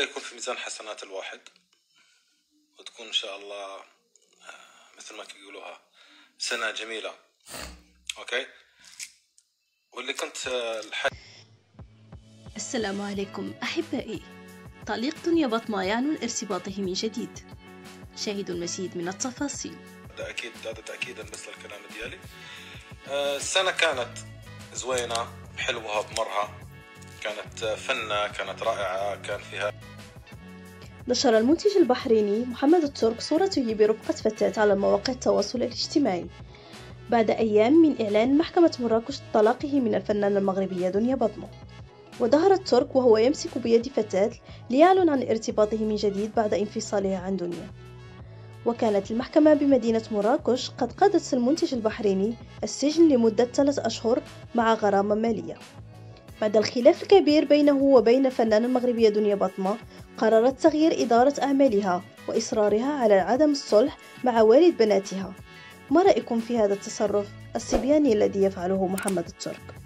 يكون في ميزان حسنات الواحد، وتكون إن شاء الله مثل ما يقولوها سنة جميلة. أوكي. واللي كنت السلام عليكم أحبائي. تعليق دنيا بطمة يعنون ارتباطه من جديد. شاهدوا المزيد من التفاصيل. هذا تأكيدا بس للكلام ديالي. السنة كانت زوينة حلوة بمرها، كانت فنة، كانت رائعة، كان فيها. نشر المنتج البحريني محمد الترك صورته برفقة فتاة على مواقع التواصل الاجتماعي بعد أيام من إعلان محكمة مراكش طلاقه من الفنانة المغربية دنيا بطمة. وظهر الترك وهو يمسك بيد فتاة ليعلن عن ارتباطه من جديد بعد انفصالها عن دنيا. وكانت المحكمة بمدينة مراكش قد قضت المنتج البحريني السجن لمدة 3 أشهر مع غرامة مالية. بعد الخلاف الكبير بينه وبين الفنانة المغربية دنيا بطمة، قررت تغيير إدارة أعمالها وإصرارها على عدم الصلح مع والد بناتها. ما رأيكم في هذا التصرف الصبياني الذي يفعله محمد الترك؟